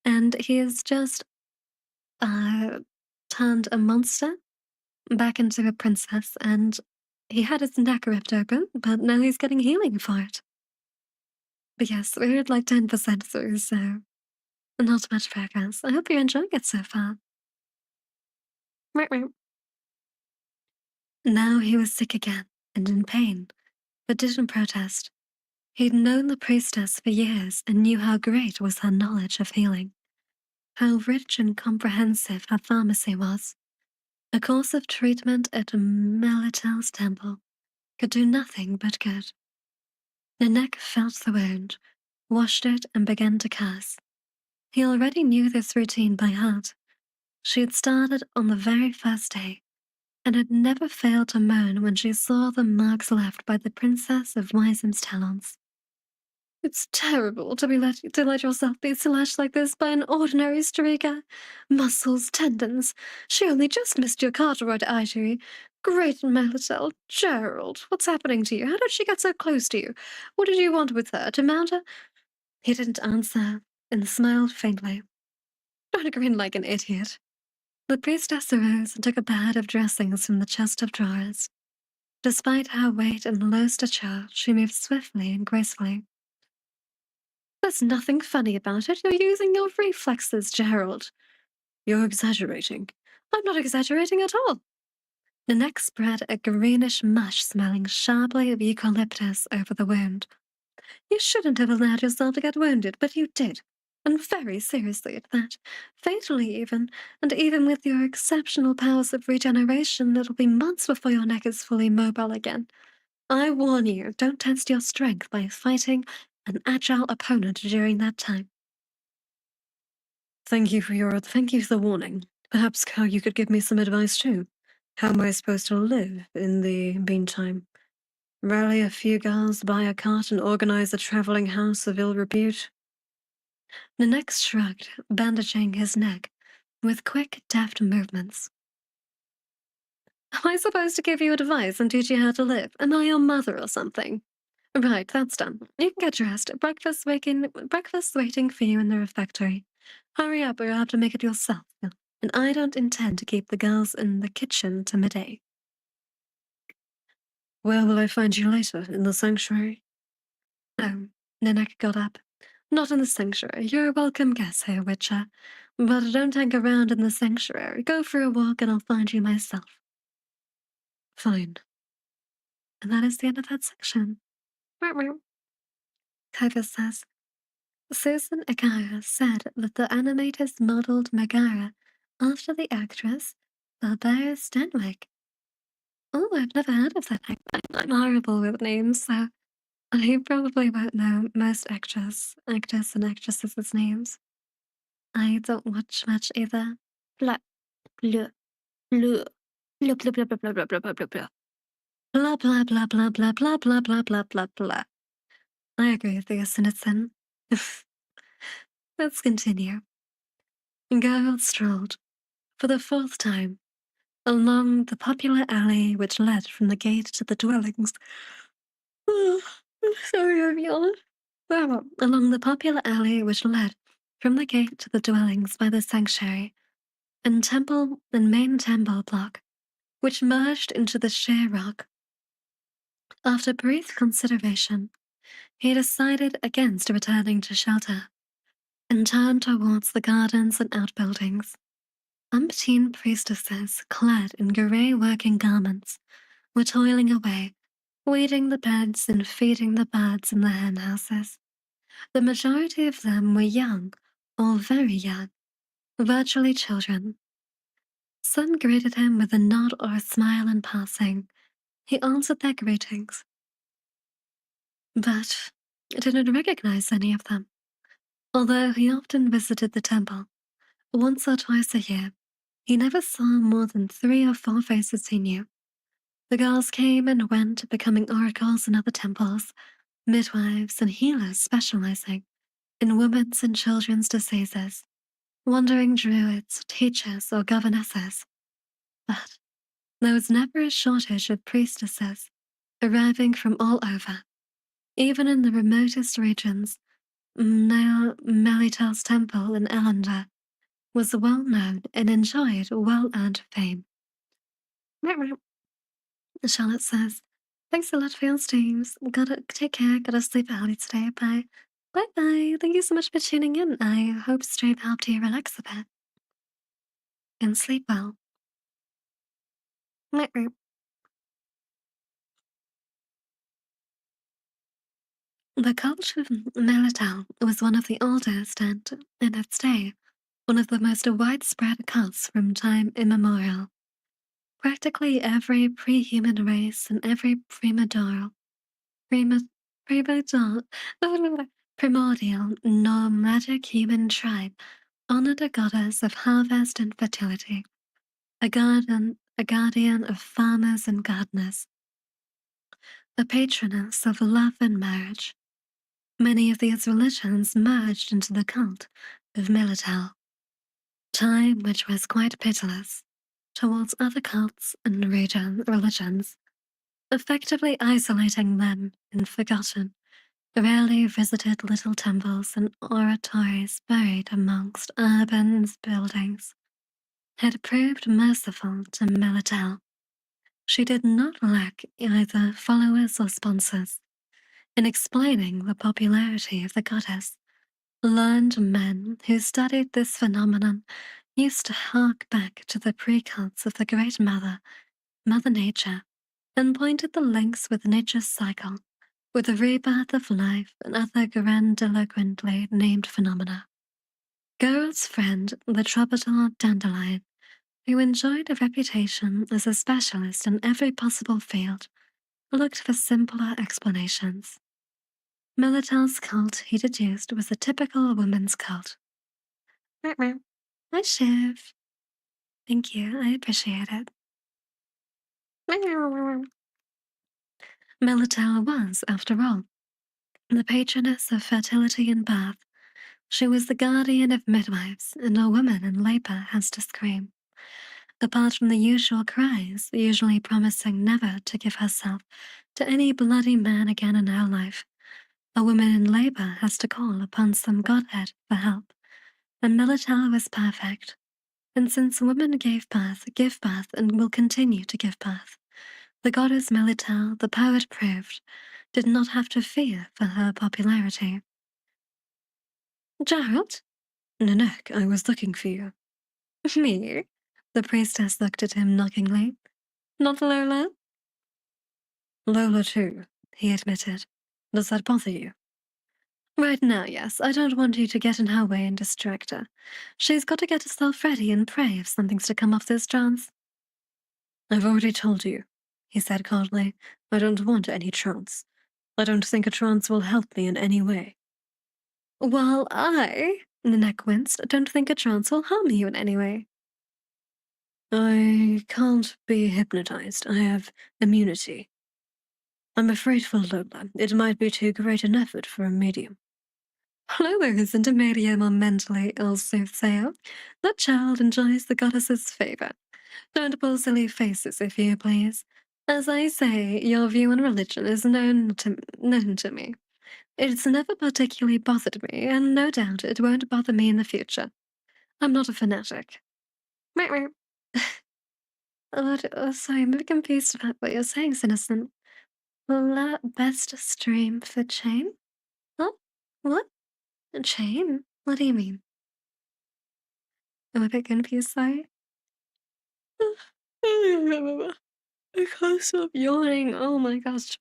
and he is just turned a monster back into a princess, and he had his neck ripped open, but now he's getting healing for it. But yes, we're at like 10% through, so not much progress. I hope you're enjoying it so far. Now he was sick again and in pain, but didn't protest. He'd known the priestess for years and knew how great was her knowledge of healing, how rich and comprehensive her pharmacy was. A course of treatment at Melitel's temple could do nothing but good. Nanek felt the wound, washed it, and began to curse. He already knew this routine by heart. She had started on the very first day, and had never failed to moan when she saw the marks left by the Princess of Wisem's talons. It's terrible to let yourself be slashed like this by an ordinary streaker. Muscles, tendons. She only just missed your carotid artery. Great Melitel, Gerald, what's happening to you? How did she get so close to you? What did you want with her? To mount her? He didn't answer and smiled faintly. Don't grin like an idiot. The priestess arose and took a pad of dressings from the chest of drawers. Despite her weight and low stature, she moved swiftly and gracefully. There's nothing funny about it. You're using your reflexes, Gerald. You're exaggerating. I'm not exaggerating at all. The neck spread a greenish mush smelling sharply of eucalyptus over the wound. You shouldn't have allowed yourself to get wounded, but you did. And very seriously at that. Fatally even. And even with your exceptional powers of regeneration, it'll be months before your neck is fully mobile again. I warn you, don't test your strength by fighting an agile opponent during that time. Thank you for the warning. Perhaps you could give me some advice too. How am I supposed to live in the meantime? Rally a few girls, buy a cart, and organize a traveling house of ill repute? Nanek shrugged, bandaging his neck with quick, deft movements. Am I supposed to give you advice and teach you how to live? Am I your mother or something? Right, that's done. You can get dressed. Breakfast waiting for you in the refectory. Hurry up or you'll have to make it yourself. And I don't intend to keep the girls in the kitchen to midday. Where will I find you later? In the sanctuary? No. Nanek got up. Not in the sanctuary. You're a welcome guest here, Witcher. But don't hang around in the sanctuary. Go for a walk and I'll find you myself. Fine. And that is the end of that section. Typhus says, Susan Agara said that the animators modeled Megara after the actress Barbara Stanwyck. Oh, I've never heard of that. I'm horrible with names, so I probably won't know most actors and actresses' names. I don't watch much either. Blah, blah, blah, blah, blah, blah, blah, blah, blah, blah, blah, blah. Blah, blah, blah, blah, blah, blah, blah, blah, blah, blah, blah. I agree with you, Snitson. Let's continue. Geralt strolled, for the fourth time, along the popular alley which led from the gate to the dwellings. Sorry, I'm yawned. Well, along the popular alley which led from the gate to the dwellings by the sanctuary and main temple block, which merged into the sheer rock. After brief consideration, he decided against returning to shelter and turned towards the gardens and outbuildings. Umpteen priestesses, clad in grey working garments, were toiling away, weeding the beds and feeding the birds in the hen houses. The majority of them were young, or very young, virtually children. Some greeted him with a nod or a smile in passing. He answered their greetings, but didn't recognize any of them. Although he often visited the temple, once or twice a year, he never saw more than 3 or 4 faces he knew. The girls came and went, becoming oracles in other temples, midwives and healers specializing in women's and children's diseases, wandering druids, teachers, or governesses. But there was never a shortage of priestesses arriving from all over, even in the remotest regions. Now Melitel's temple in Elander was well known and enjoyed well-earned fame. Charlotte says, thanks a lot for your streams. Gotta take care, gotta sleep early today. Bye. Bye. Thank you so much for tuning in. I hope stream helped you relax a bit and sleep well. The cult of Melital was one of the oldest and, in its day, one of the most widespread cults from time immemorial. Practically every pre-human race and every prima, primordial, primordial nomadic human tribe honored a goddess of harvest and fertility, a guardian of farmers and gardeners, a patroness of love and marriage. Many of these religions merged into the cult of Melital, time which was quite pitiless towards other cults and religions, effectively isolating them and forgotten, rarely visited little temples and oratories buried amongst urban buildings, had proved merciful to Melital. She did not lack either followers or sponsors. In explaining the popularity of the goddess, learned men who studied this phenomenon used to hark back to the pre-cults of the Great Mother, Mother Nature, and pointed the links with nature's cycle, with the rebirth of life and other grandiloquently named phenomena. Geralt's friend, the tropical dandelion, who enjoyed a reputation as a specialist in every possible field, looked for simpler explanations. Melitel's cult, he deduced, was a typical woman's cult. Hi, Shiv. Thank you, I appreciate it. Melitel was, after all, the patroness of fertility and birth. She was the guardian of midwives, and a woman in labor has to scream. Apart from the usual cries, usually promising never to give herself to any bloody man again in her life, a woman in labor has to call upon some godhead for help. And Melitel was perfect. And since women give birth, and will continue to give birth, the goddess Melitel, the poet proved, did not have to fear for her popularity. Gerald? Nanak, I was looking for you. Me? The priestess looked at him knockingly. Not Lola? Lola too, he admitted. Does that bother you? Right now, yes. I don't want you to get in her way and distract her. She's got to get herself ready and pray if something's to come of this chance. I've already told you, he said coldly. I don't want any trance. I don't think a trance will help me in any way. While I, Ninette winced, don't think a trance will harm you in any way. I can't be hypnotized. I have immunity. I'm afraid for Lola, it might be too great an effort for a medium. Lola isn't a medium or mentally ill soothsayer. That child enjoys the goddess's favor. Don't pull silly faces, if you please. As I say, your view on religion is known to me. It's never particularly bothered me, and no doubt it won't bother me in the future. I'm not a fanatic. Meow, meow. What? Sorry, I'm a bit confused about what you're saying, Citizen. La best stream for Chain? Huh? What? Chain? What do you mean? I'm a bit confused, sorry. I can't stop yawning. Oh my gosh.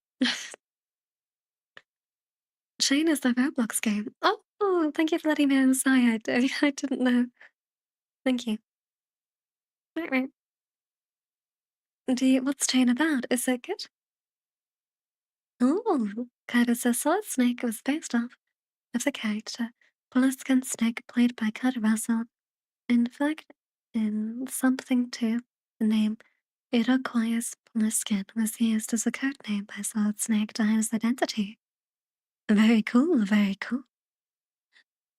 Chain is the Roblox game. Oh, thank you for letting me know. Sorry, I didn't know. Thank you. Right, right. What's Chain about? Is it good? Oh, Kaiba Solid Snake was based off of the character Poliskin Snake played by Kurt Russell. In fact, in something too, the name Iroquois Poliskin was used as a code name by Solid Snake to hide his identity. Very cool, very cool.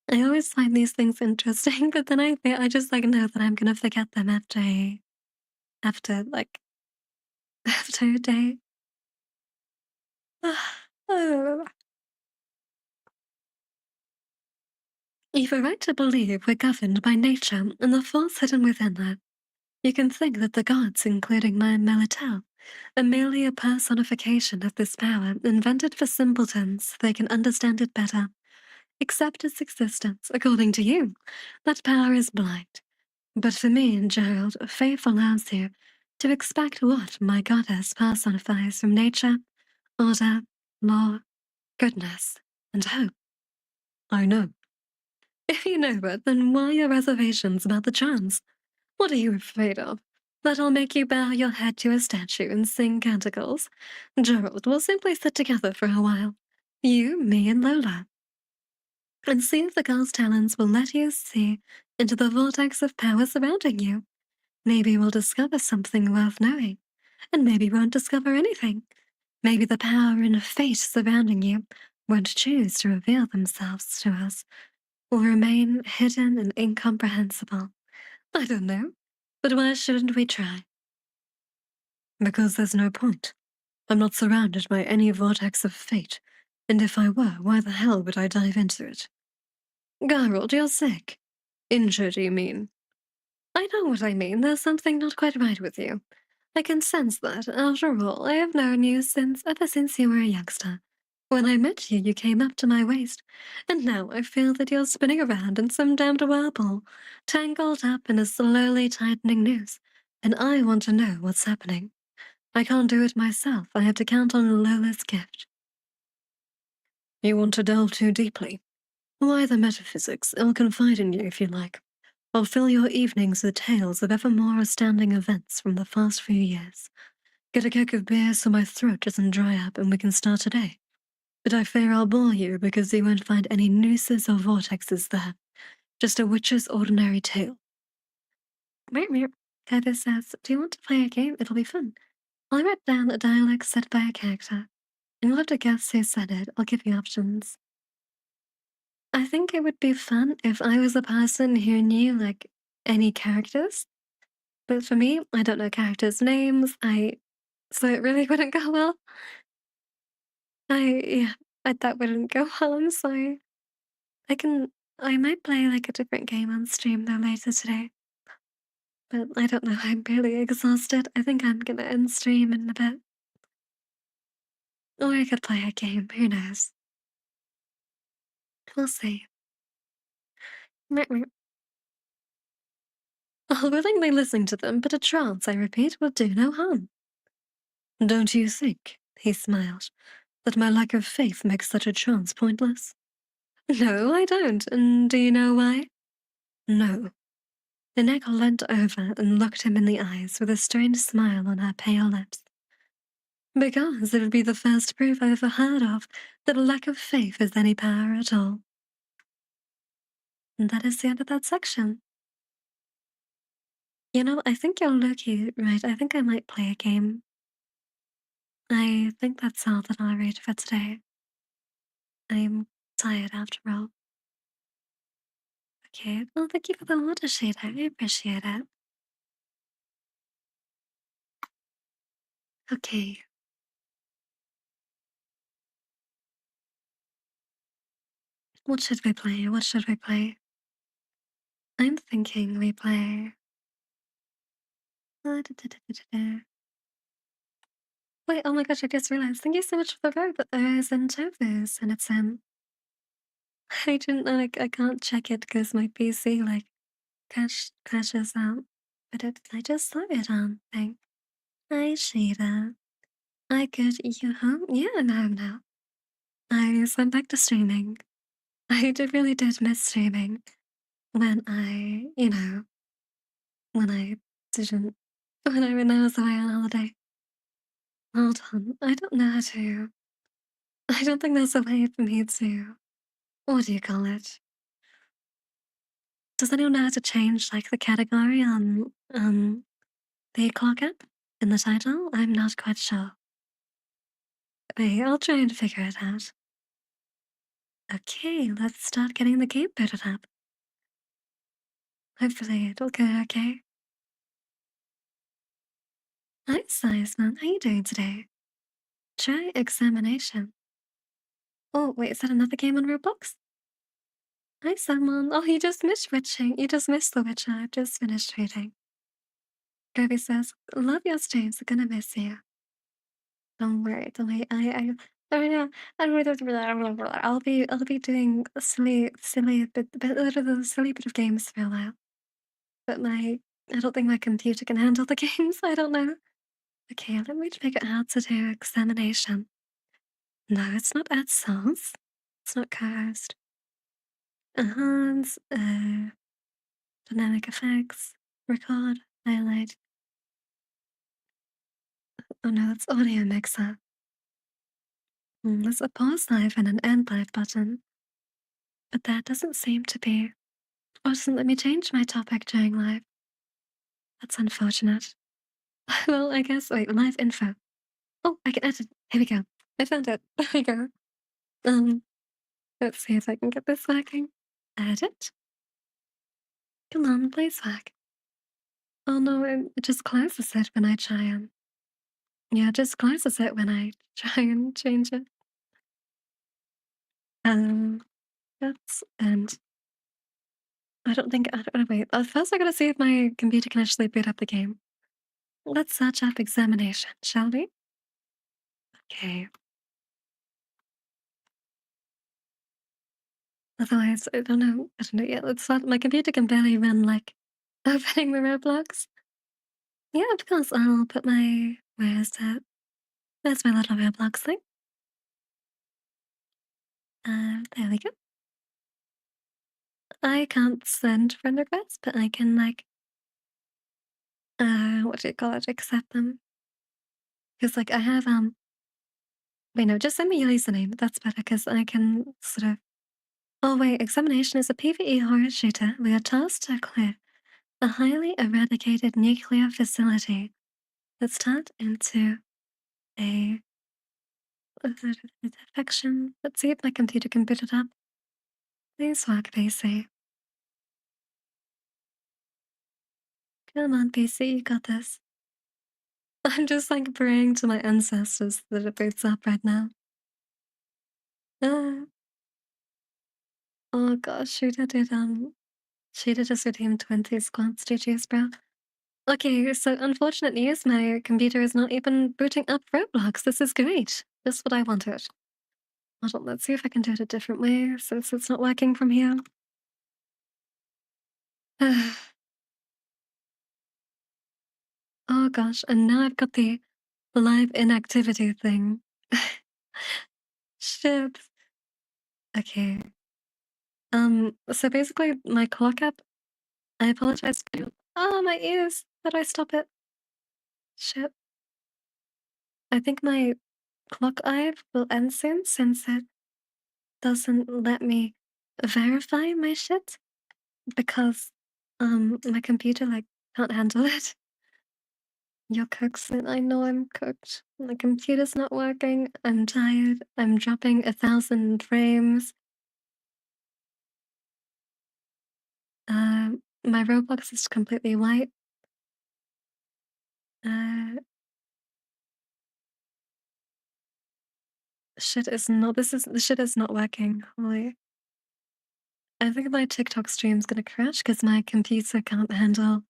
I always find these things interesting, but then I just like know that I'm gonna forget them after like after a day. You've a right to believe we're governed by nature and the force hidden within that. You can think that the gods, including my Melitele, are merely a personification of this power invented for simpletons so they can understand it better. Accept its existence, according to you. That power is blind. But for me and Gerald, faith allows you to expect what my goddess personifies from nature, order, law, goodness, and hope. I know. If you know it, then why your reservations about the chance? What are you afraid of? That I'll make you bow your head to a statue and sing canticles? Gerald, we'll simply sit together for a while. You, me, and Lola. And see if the girl's talents will let you see into the vortex of power surrounding you. Maybe we'll discover something worth knowing. And maybe we won't discover anything. Maybe the power and fate surrounding you won't choose to reveal themselves to us, will remain hidden and incomprehensible. I don't know, but why shouldn't we try? Because there's no point. I'm not surrounded by any vortex of fate, and if I were, why the hell would I dive into it? Geralt, you're sick. Injured, you mean? I know what I mean. There's something not quite right with you. I can sense that. After all, I have known you ever since you were a youngster. When I met you, you came up to my waist, and now I feel that you're spinning around in some damned whirlpool, tangled up in a slowly tightening noose, and I want to know what's happening. I can't do it myself. I have to count on Lola's gift. You want to delve too deeply? Why the metaphysics? I'll confide in you if you like. I'll fill your evenings with tales of ever more astounding events from the past few years. Get a keg of beer so my throat doesn't dry up and we can start today. But I fear I'll bore you because you won't find any nooses or vortexes there. Just a witch's ordinary tale. Meow meow. Kaiba says, do you want to play a game? It'll be fun. I'll write down a dialogue said by a character, and you'll have to guess who said it. I'll give you options. I think it would be fun if I was a person who knew, like, any characters. But for me, I don't know characters' names. So it really wouldn't go well. Yeah, that wouldn't go well. I'm sorry. I can, I might play like a different game on stream though later today. But I don't know. I'm really exhausted. I think I'm gonna end stream in a bit. Or I could play a game. Who knows? We'll see. I'll willingly listen to them, but a trance, I repeat, will do no harm. Don't you think, he smiled, that my lack of faith makes such a trance pointless? No, I don't. And do you know why? No. Ineka leant over and looked him in the eyes with a strange smile on her pale lips. Because it would be the first proof I ever heard of that a lack of faith has any power at all. And that is the end of that section. You know, I think you're lucky, right? I think I might play a game. I think that's all that I'll read for today. I'm tired after all. Okay, well, thank you for the water shade. I appreciate it. Okay, what should we play? What should we play? I'm thinking we play. Wait, oh my gosh, I just realized. Thank you so much for the robe. There's in Tofu's, and it's I didn't know, like, I can't check it because my PC, like, crashes out. But I just saw it on thing. Hi, Sheeta. I could you home? Yeah, I'm home now. I went back to streaming. Really did miss streaming when when I didn't, when I was away on holiday. Hold on, I don't know how to. I don't think there's a way for me to. What do you call it? Does anyone know how to change like the category on the clock app in the title? I'm not quite sure. Wait, I'll try and figure it out. Okay, let's start getting the game booted up. Hopefully it'll go okay. Hi, Sizeman. How you doing today? Try examination. Oh, wait, is that another game on Roblox? Hi, Simon. Oh, you just missed Witching. You just missed The Witcher. I've just finished reading. Gobi says, love your streams. I'm gonna miss you. Don't worry. Don't worry. I don't know. I don't know. I'll be doing a silly bit of games for a while. But I don't think my computer can handle the games. I don't know. Okay, let me figure out how to do examination. No, it's not add songs. It's not cast. Enhance, dynamic effects, record, highlight. Oh no, that's audio mixer. There's a pause live and an end live button, but that doesn't seem to be. Oh, it doesn't let me change my topic during live. That's unfortunate. Well, I guess, wait, live info. Oh, I can edit. Here we go. I found it. There we go. Um, let's see if I can get this working. Edit. Come on, please work. Oh no, it just closes it when I try and. Yeah, it just closes it when I try and change it. Um, that's and I don't know, wait. First, I gotta see if my computer can actually boot up the game. Let's search up examination, shall we? Okay. Otherwise, I don't know. I don't know. Yeah, it's not, my computer can barely run like opening the Roblox. Yeah, of course. I'll put my where is that? There's my little Roblox thing. There we go. I can't send friend requests, but I can like what do you call it? Accept them. Because like I have wait no, just send me your username. That's better because I can sort of. Oh wait, examination is a PvE horror shooter. We are tasked to clear a highly eradicated nuclear facility that's turned into a infection. Let's see if my computer can boot it up. Please work, PC. Come on, PC, you got this. I'm just like praying to my ancestors that it boots up right now. Uh, oh gosh, Sheeta just redeemed 20 squats, GG's bro. Okay, so unfortunate news, my computer is not even booting up Roblox. This is great. Just what I wanted. Hold on, let's see if I can do it a different way since it's not working from here. Oh gosh, and now I've got the live inactivity thing. Shit. Okay. So basically my clock app, I apologize for you. Oh, my ears. How do I stop it? Shit. I think my clock eye will end soon since it doesn't let me verify my shit because my computer like can't handle it. You're cooked, Sin. I know I'm cooked. My computer's not working. I'm tired. I'm dropping 1,000 frames. My Roblox is completely white. Uh, shit is not. The shit is not working. Holy. I think my TikTok stream's gonna crash because my computer can't handle.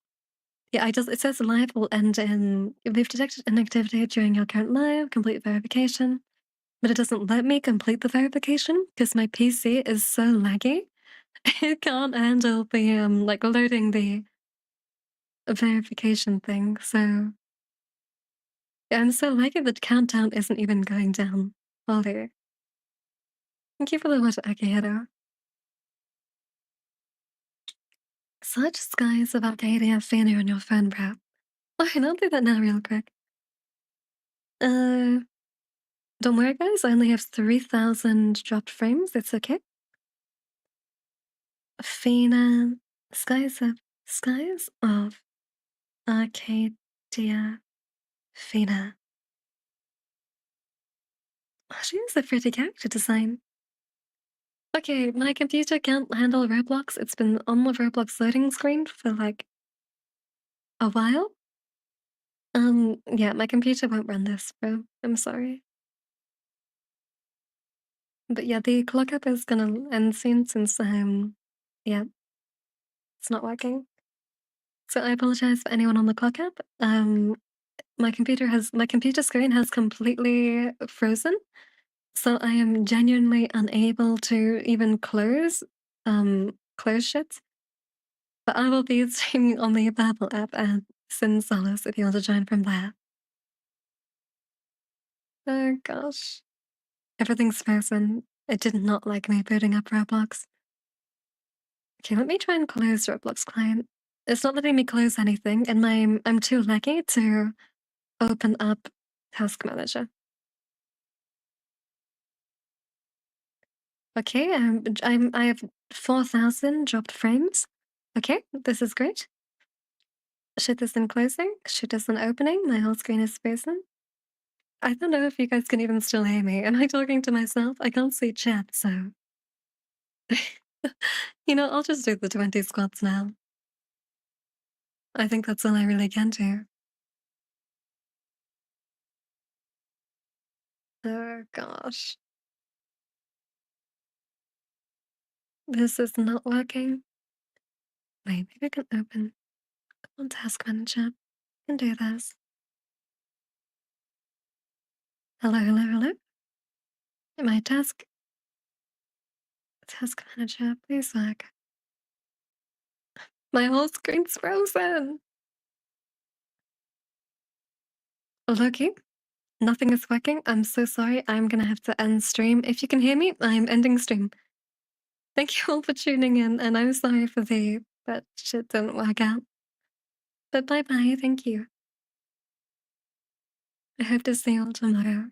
Yeah, I just. It says live will end in. We've detected inactivity during your current live. Complete verification, but it doesn't let me complete the verification because my PC is so laggy. It can't handle the like loading the verification thing. So yeah, I'm so laggy that countdown isn't even going down. Holy. Thank you for the water, Akihiro. Such skies of Arcadia failure on your phone, bro. Okay, I'll do that now real quick. Uh, don't worry, guys. I only have 3,000 dropped frames. It's okay. Fina, skies of Arcadia, Fina. Oh, she's a pretty character design. Okay, my computer can't handle Roblox. It's been on the Roblox loading screen for like a while. Yeah, my computer won't run this, bro. I'm sorry. But yeah, the clock up is gonna end soon since yeah, it's not working. So I apologize for anyone on the clock app. My computer screen has completely frozen. So I am genuinely unable to even close shit. But I will be streaming on the Babel app and Sin Solace if you want to join from there. Oh gosh. Everything's frozen. It did not like me booting up Roblox. Okay, let me try and close Roblox client. It's not letting me close anything, and I'm too laggy to open up Task Manager. Okay, I have 4,000 dropped frames. Okay, this is great. Shit isn't closing. Shit isn't opening. My whole screen is frozen. I don't know if you guys can even still hear me. Am I talking to myself? I can't see chat, so I'll just do the 20 squats now. I think that's all I really can do. Oh gosh. This is not working. Wait, maybe I can open on Task Manager. I can do this. Hello, hello, hello. My task manager, please work. My whole screen's frozen. Loki, nothing is working. I'm so sorry. I'm gonna have to end stream. If you can hear me, I'm ending stream. Thank you all for tuning in, and I'm sorry for that shit didn't work out. But bye bye. Thank you. I hope to see you all tomorrow.